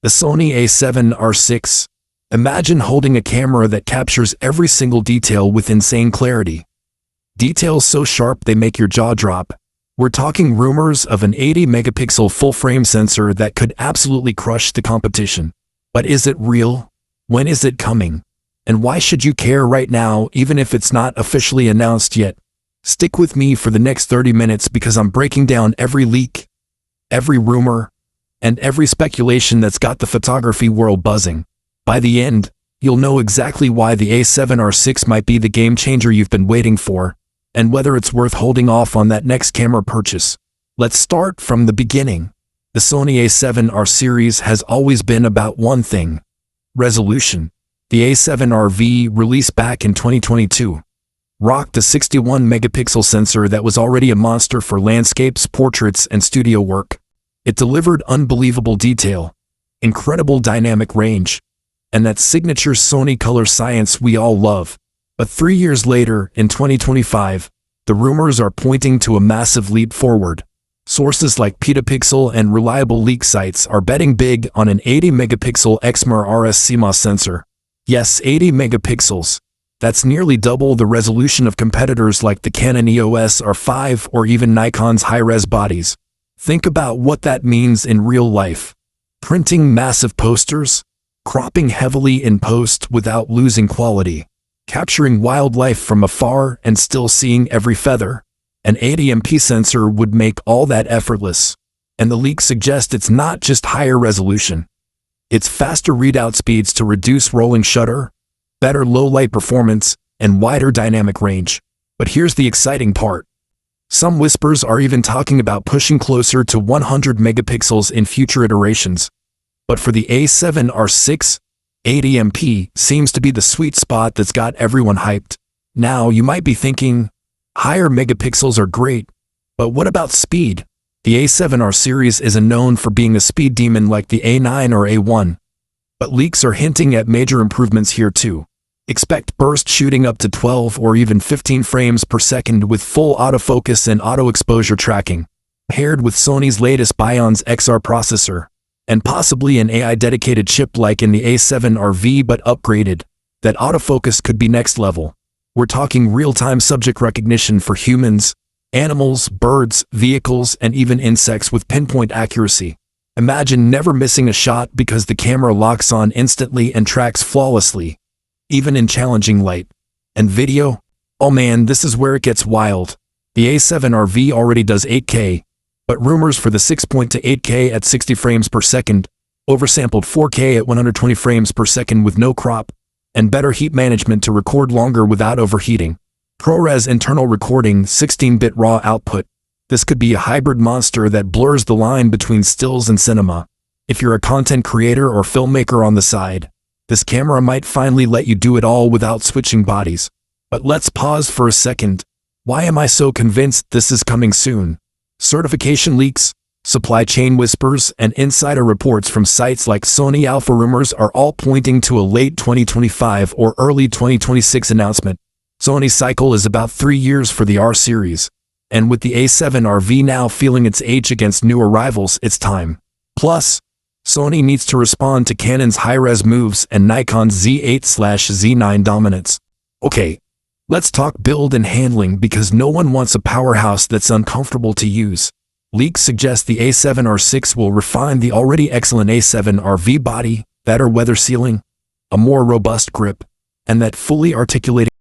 The Sony A7R VI. Imagine holding a camera that captures every single detail with insane clarity. Details so sharp they make your jaw drop. We're talking rumors of an 80-megapixel full-frame sensor that could absolutely crush the competition. But is it real? When is it coming? And why should you care right now, even if it's not officially announced yet? Stick with me for the next 30 minutes because I'm breaking down every leak, every rumor, and every speculation that's got the photography world buzzing. By the end, you'll know exactly why the A7R VI might be the game changer you've been waiting for, and whether it's worth holding off on that next camera purchase. Let's start from the beginning. The Sony A7R series has always been about one thing: resolution. The A7R VI, released back in 2022, rocked a 61-megapixel sensor that was already a monster for landscapes, portraits, and studio work. It delivered unbelievable detail, incredible dynamic range, and that signature Sony color science we all love. But 3 years later, in 2025, the rumors are pointing to a massive leap forward. Sources like Petapixel and reliable leak sites are betting big on an 80-megapixel XMR-RS CMOS sensor. Yes, 80 megapixels. That's nearly double the resolution of competitors like the Canon EOS R5 or even Nikon's high-res bodies. Think about what that means in real life. Printing massive posters, cropping heavily in post without losing quality, capturing wildlife from afar and still seeing every feather. An 80MP sensor would make all that effortless. And the leaks suggest it's not just higher resolution. It's faster readout speeds to reduce rolling shutter, better low-light performance, and wider dynamic range. But here's the exciting part. Some whispers are even talking about pushing closer to 100 megapixels in future iterations. But for the A7R VI, 80MP seems to be the sweet spot that's got everyone hyped. Now, you might be thinking, higher megapixels are great, but what about speed? The A7R series isn't known for being a speed demon like the A9 or A1. But leaks are hinting at major improvements here too. Expect burst shooting up to 12 or even 15 frames per second with full autofocus and auto exposure tracking, paired with Sony's latest Bion's XR processor, and possibly an AI-dedicated chip like in the A7R VI but upgraded. That autofocus could be next level. We're talking real-time subject recognition for humans, animals, birds, vehicles, and even insects with pinpoint accuracy. Imagine never missing a shot because the camera locks on instantly and tracks flawlessly, even in challenging light. And video? Oh man, this is where it gets wild. The A7R VI already does 8K, but rumors for the 6.8K at 60 frames per second, oversampled 4K at 120 frames per second with no crop, and better heat management to record longer without overheating. ProRes internal recording, 16-bit RAW output. This could be a hybrid monster that blurs the line between stills and cinema. If you're a content creator or filmmaker on the side, this camera might finally let you do it all without switching bodies. But let's pause for a second. Why am I so convinced this is coming soon? Certification leaks, supply chain whispers, and insider reports from sites like Sony Alpha Rumors are all pointing to a late 2025 or early 2026 announcement. Sony's cycle is about 3 years for the R series, and with the A7R VI now feeling its age against new arrivals, it's time. Plus, Sony needs to respond to Canon's high-res moves and Nikon's Z8/Z9 dominance. Okay, let's talk build and handling because no one wants a powerhouse that's uncomfortable to use. Leaks suggest the A7R VI will refine the already excellent A7R VI body, better weather sealing, a more robust grip, and that fully articulating